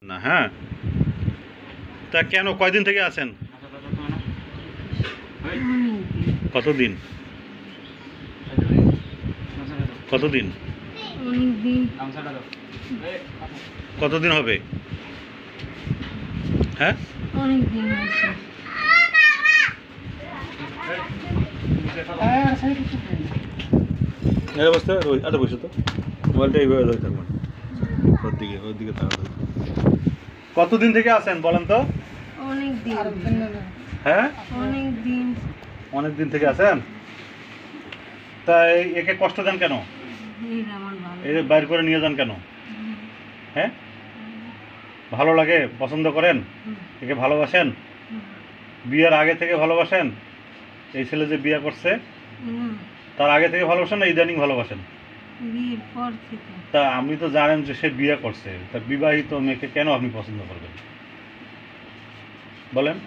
না, হ্যাঁ। তা কেন কয়দিন থেকে আছেন? কতদিন? কতদিন? কতদিন হবে? হ্যাঁ, এই অবস্থা। আরে বসে তো, মোবাইলটা এইভাবে ধরে থাকবেন, ওর দিকে তাকাবেন। কতদিন থেকে আছেন বলেন তো? হ্যাঁ, অনেক দিন থেকে আছেন। তাই একে কষ্ট দেন কেন? এই বাইর করে নিয়ে যান কেন? হ্যাঁ, ভালো লাগে, পছন্দ করেন, একে ভালোবাসেন, বিয়ের আগে থেকে ভালোবাসেন? এই ছেলে যে বিয়ে করছে তার আগে থেকে ভালোবাসেন না ইদানিং ভালোবাসেন? তা আপনি তো জানেন যে সে বিয়ে করছে, তা বিবাহিত মেয়েকে কেন আপনি পছন্দ করবেন বলেন?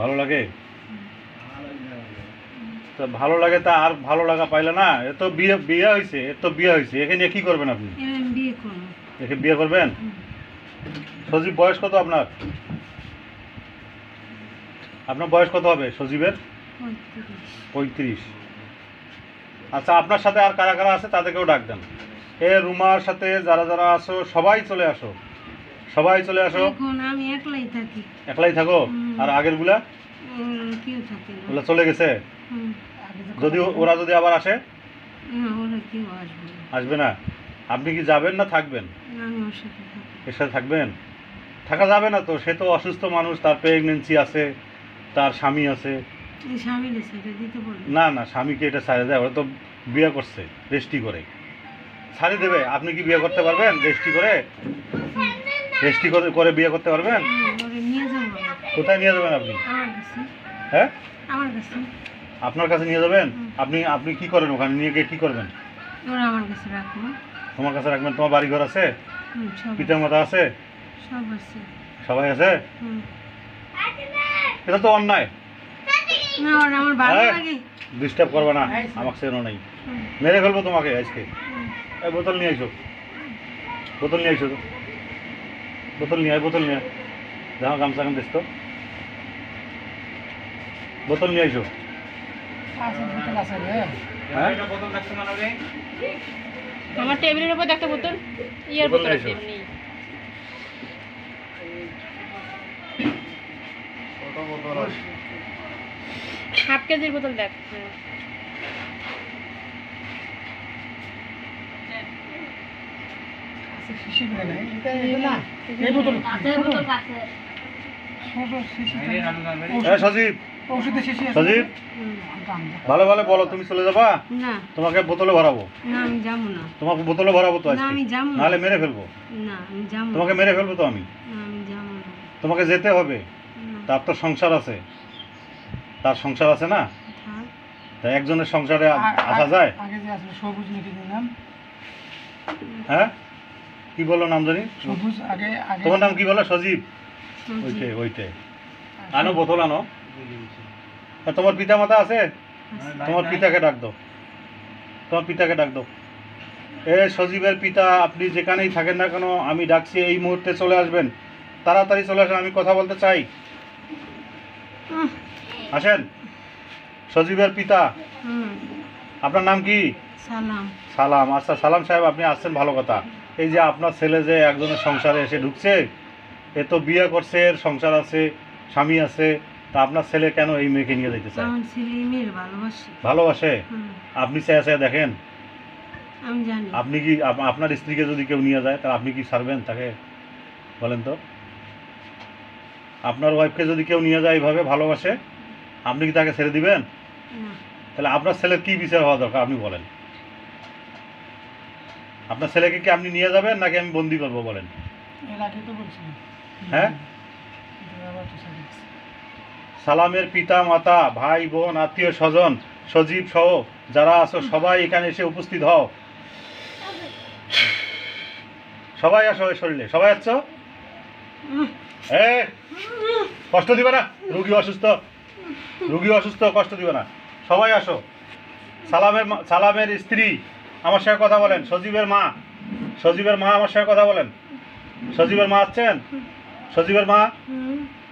ভালো লাগে? তা ভালো লাগে, তা আর ভালো লাগা পাইলে না? এ তো বিয়ে হয়েছে, একে নিয়ে কি করবেন আপনি? একে বিয়ে করবেন? সজীব বয়স কত আপনার? আপনার বয়স কত হবে সজীবের? 35। আচ্ছা, আপনার সাথে আর কারা কারা আছে তাদেরকেও ডাক দেন। রুমার সাথে যারা যারা আসো সবাই চলে আসো, সবাই চলে আসো। আমি একলাই থাকি। একলাই থাকো? আর আগের গুলা ওগুলা চলে গেছে? যদি ওরা যদি আবার আসে? আসবে না। আপনি কি যাবেন না থাকবেন? এর সাথে থাকবেন? থাকা যাবে না তো, সে তো অসুস্থ মানুষ, তার প্রেগনেন্সি আছে, তার স্বামী আছে। না না, স্বামীকে এটা ছাড়ে দেয়? ওরা তো বিয়ে করছে রেস্টি করে, ছাড়ি দেবে? আপনি কি বিয়ে করতে পারবেন রেস্টি করে? রেস্টি করে বিয়ে করতে পারবেন? কোথায় নিয়ে যাবেন আপনি? হ্যাঁ, আপনার কাছে নিয়ে যাবেন? আপনি কি করেন ওখানে নিয়ে গিয়ে? কি করবেন? তোমার কাছে রাখবেন? তোমার বাড়ি ঘর আছে? পিতা মাতা আছে? সবাই আছে? এটা তো অন্যায়। ডিস্টার্ব করবে না আমাকে, সেরো নাই, মেরে ফেলবো তোমাকে আজকে। এই বোতল নিয়ে আইসো, বোতল নিয়ে আইসো তো, বোতল নিয়ে দেখো গামছা দিস তো, বোতল নিয়ে আইসো। আমার টেবিলের উপর একটা বোতল, ইয়ার বোতল আছে এমনি। হাফ কেজির বোতল দেখ। সজীব, সজীব, ভালো ভালো বলো, তুমি চলে যাবা? না, তোমাকে বোতলে ভরাবো। না আমি যাবো না। তোমাকে বোতলে ভরাবো তো আজকে, আমি যাবো না, নাহলে মেরে ফেলবো। না আমি যাবো না, তোমাকে মেরে ফেলবো তো আমি। আমি যাবো না। তোমাকে যেতে হবে, তার তো সংসার আছে, তার সংসার আছে না? তা একজনের সংসারে আসা যায়? হ্যাঁ, কি বলো নাম জানি? তোমার নাম কি বলো? সজীব? ওইটাই আনো, বোতল আনো। তোমার পিতা মাতা আছে? তোমার পিতাকে ডাক দাও, তোমার পিতাকে ডাক দাও। সজীবের পিতা, আপনি যেখানেই থাকেন না কেন, আমি ডাকছি, এই মুহূর্তে চলে আসবেন, তাড়াতাড়ি চলে আসেন, আমি কথা বলতে চাই। আসেন। সজীবের পিতা, আপনার নাম কি? সালাম। আচ্ছা সালাম সাহেব, আপনি আসছেন, ভালো কথা। এই যে আপনার ছেলে যে একজনের সংসারে এসে ঢুকছে, এ তো বিয়ে করছে, এর সংসার আছে, স্বামী আছে, তা আপনার ছেলে কেন এই মেয়েকে নিয়ে যেতে চায়? ভালোবাসে? আপনি চেয়ে দেখেন। আপনি কি আপনার স্ত্রীকে যদি কেউ নিয়ে যায় তাহলে আপনি কি ছাড়বেন তাকে? বলেন তো, আপনার ওয়াইফকে যদি কেউ নিয়ে যায় এইভাবে ভালোবাসে, আপনি কি তাকে ছেড়ে দিবেন? তাহলে আপনার ছেলের কি বিচার হওয়া দরকার আপনি বলেন? আপনার ছেলেকে কি আপনি নিয়ে যাবেন নাকি আমি বন্দি করবো বলেন? হ্যাঁ, সালামের পিতা মাতা, ভাই বোন, আত্মীয় স্বজন, সজীব সহ যারা আছো সবাই এখানে এসে উপস্থিত হও। সবাই আসো, এই শরীরে সবাই আসছো। কষ্ট দিবে না, রুগী অসুস্থ, কষ্ট দিবে না, সবাই আসো। সালামের স্ত্রী আমার সঙ্গে কথা বলেন, সজীবের মা আমার সঙ্গে কথা বলেন। সজীবের মা আসছেন? সজীবের মা,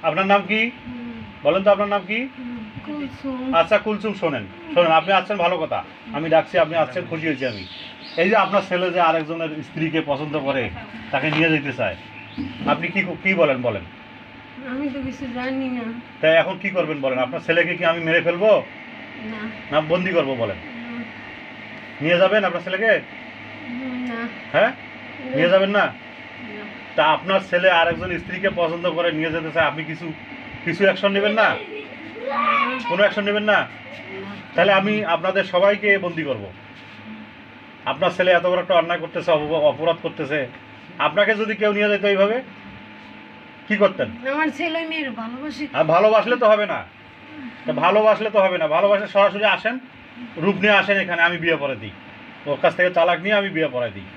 আপনার নাম কি বলেন তো? আপনার নাম কি? আচ্ছা কুলসুম, শোনেন শোনেন, আপনি আসছেন ভালো কথা, আমি ডাকছি, আপনি আসছেন, খুশি হয়েছি আমি। এই যে আপনার ছেলে যে আরেকজনের স্ত্রীকে পছন্দ করে, তাকে নিয়ে যেতে চায়, আপনি কি কি বলেন বলেন? আমি তো কিছু জানি না। তাই এখন কি করবেন বলেন? আপনার ছেলেকে কি আমি মেরে ফেলবো না না বন্দি করবো বলেন? নিয়ে যাবেন আপনার ছেলেকে? না হ্যাঁ, নিয়ে যাবেন না? না। তা আপনার ছেলে আরেকজন স্ত্রীকে পছন্দ করে নিয়ে যেতে চায়, আপনি কিছু কিছু অ্যাকশন নেবেন না? কোনো অ্যাকশন নেবেন না? তাহলে আমি আপনাদের সবাইকে বন্দি করব। আপনার ছেলে এত বড় একটা অন্যায় করতেছে, অপরাধ করতেছে, আপনাকে যদি কেউ নিয়ে যেত এইভাবে, কি করতেন? আমার ছেলে মেয়ের ভালোবাসি। আর ভালোবাসলে তো হবে না, তা ভালোবাসলে তো হবে না, ভালোবাসলে সরাসরি আসেন, রূপ নিয়ে আসেন এখানে, আমি বিয়ে পড়াই দিই, ওর কাছ থেকে তালাক নিয়ে আমি বিয়ে পড়াই দিই।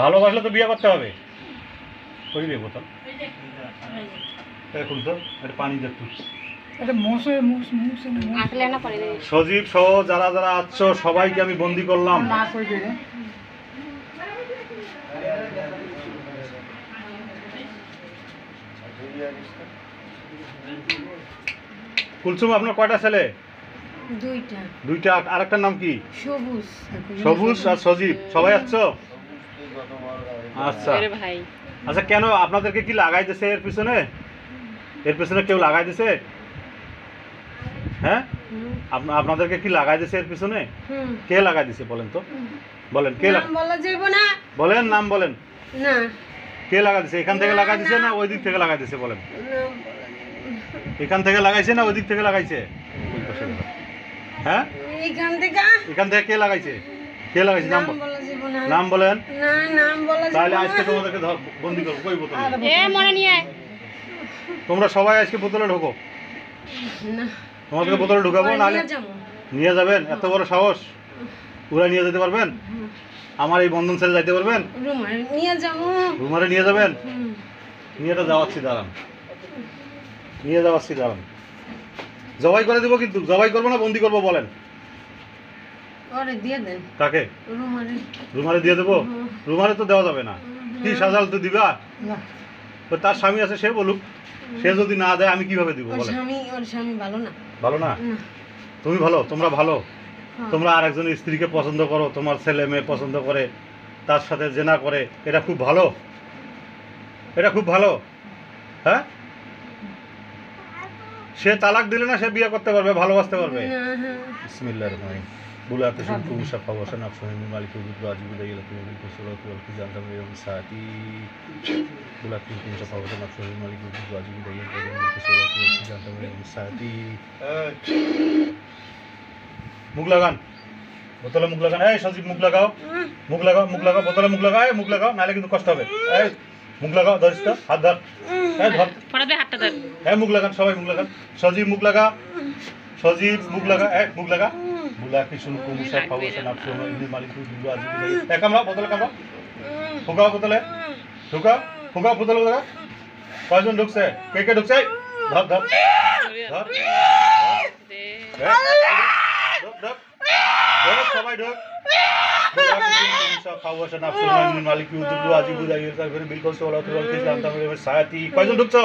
ভালোবাসলে তো বিয়ে করতে হবে। করি রে বোতল এখন তো একটা পানি দেখতো। সজীব সহ যারা যারা আছো সবাইকে আমি বন্দি করলাম। কুলসুম, আপনার কয়টা ছেলে? দুইটা। দুইটা। আরেকটার নাম কি? সবুজ। সবুজ আর সজীব, সবাই আসছো? আচ্ছা ভাই। আচ্ছা, কেন আপনাদেরকে কি লাগাই দিছে এর পিছনে? এর পিছনে কেউ লাগাই দিছে? হ্যাঁ, আপনাদেরকে কি লাগাই দিছে এর পিছনে? কে লাগাই দিছে বলেন তো? বলেন কে বলা যাবে না। বলেন, নাম বলেন। না। কে লাগাই দিছে? এখান থেকে লাগাই দিছে না ওই দিক থেকে লাগাই দিছে বলেন? এখান থেকে লাগাইছে না ওই দিক থেকে লাগাইছে? হ্যাঁ, এখান থেকে। এখান থেকে কে লাগাইছে? কে লাগাইছে? নাম বলা যাবে না। নাম বলেন। না, নাম বলা যাবে না। তাহলে আজকে তোমাদেরকে বন্দি করবো। কই বোতলে? মনে নিয়ে তোমরা সবাই আজকে বোতলে ঢোকো। না। তোমাদেরকে বোতলে ঢুকাবো, নাহলে নিয়ে যাবেন? এত বড় সাহস, ওরা নিয়ে যেতে পারবেন? আমার এই বন্ধন ছেড়ে যাইতে পারবেন? রুমারে নিয়ে যাবো। রুমারে নিয়ে যাবেন? নিয়ে তো যাওয়াচ্ছি, দাঁড়ান, নিয়ে যাওয়াচ্ছি, দাঁড়ান। জবাই করে দেবো, কিন্তু জবাই করবো না বন্দি করবো বলেন? ওরে দিয়ে দেন। কাকে? রুমারে। রুমারে দিয়ে দেবো? রুমারে তো দেওয়া যাবে না। কি সাজাল তো দিবা? তার স্বামী আছে, সে বলুক। সে যদি না দেয় আমি কিভাবে দিব বলেন? ওর স্বামী ভালো না। ভালো না? তুমি ভালো, তোমরা ভালো। তোমরা আর একজন স্ত্রীকে পছন্দ করো, তোমার ছেলে মেয়ে পছন্দ করে, তার সাথে জেনা করে, এটা খুব ভালো, এটা খুব ভালো। হ্যাঁ, সে তালাক দিলে না সে বিয়ে করতে পারবে, ভালোবাসতে পারবে। বিসমিল্লাহির রহমানির রহিম। বুলাতে শুনকু মুসাফা ওয়াসান আফসানি মালিকুল রাজিবু দাইলা তুমিল কুসরাতু ওয়াল খিজানতা মিরাম সাতি। বুলাতে শুনকু মুসাফা ওয়াসান আফসানি মালিকুল রাজিবু দাইলা তুমিল কুসরাতু ওয়াল খিজানতা মিরাম সাতি। মুখ লাগান, বোতলে মুখ লাগান। এই সজীব, মুখ লাগাও, মুখ লাগাও, মুখ লাগাও, বোতলে মুখ লাগাও, মুখ লাগাও, নাহলে কিন্তু কষ্ট হবে। এই মুখ লাগাও, ধরিস তো, হাত ধর, এই ধর, হাতটা ধর। এই মুখ লাগান, সবাই মুখ লাগান। সজীব মুখ লাগা, সজীব মুখ লাগা, এক মুখ লাগা। বুলা কি শুন কো মুসা ফাওয়াসা নাফসু ইবনে মালিক দুল্লু আজিব দাই। এক কামড়া, বোতলে কামড়া, ফুকাও বোতলে, ফুকাও, ফুকাও বোতলে লাগা। কয়জন ঢুকছে? কে কে ঢুকছে? ধর ধর ধর, ঢুক, সবাই ঢুক। কয়জন ঢুকছো?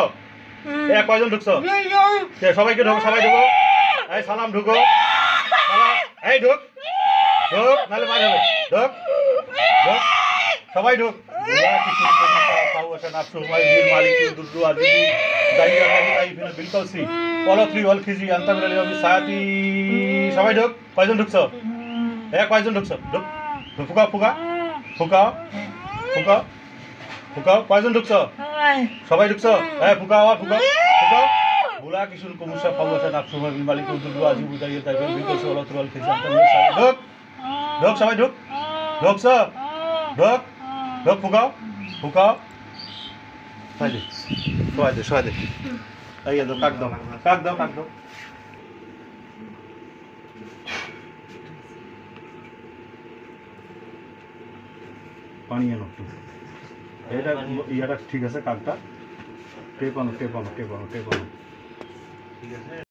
কয়জন ঢুকছো? সবাইকে ঢুকো, সবাই ঢুকো। এই সালাম ঢুকো, এই ঢুক, ঢুক, নাহলে মার হবে। ঢুক, ঢুক, সবাই ঢুক। সবাই ঢুক। কয়জন ঢুকছো? কয়জন ঢুকছো? ঢুক, ফুকাও, ফুকা, ফুকাও, ফুকাও, ফুকাও। কয়জন ঢুকছো? সবাই ঢুকছো? ফুকাও, ফুকাও, ফুকাও। বুলা কিশুন কুমুসা ফাওয়াসা নাফসু মিন মালিক দুল্লু আজিবু দাই তাইবে বিকশ ওলা তুল খিজানতা মিরাম। ঢুক, ঢুক, সবাই ঢুক। ঢুকছো? ঢুক, ঢুক, ফুকাও, ফুকাও। সবাই দে, সবাই দে, সবাই দে। এই দাও, কাট দাও, কাট দাও, কাট দাও। পানি এনো একটু। এটা ইয়াটা ঠিক আছে, কাঠটা টেপ আনো, টেপ আনো, টেপ আনো, টেপ আনো। ঠিক আছে।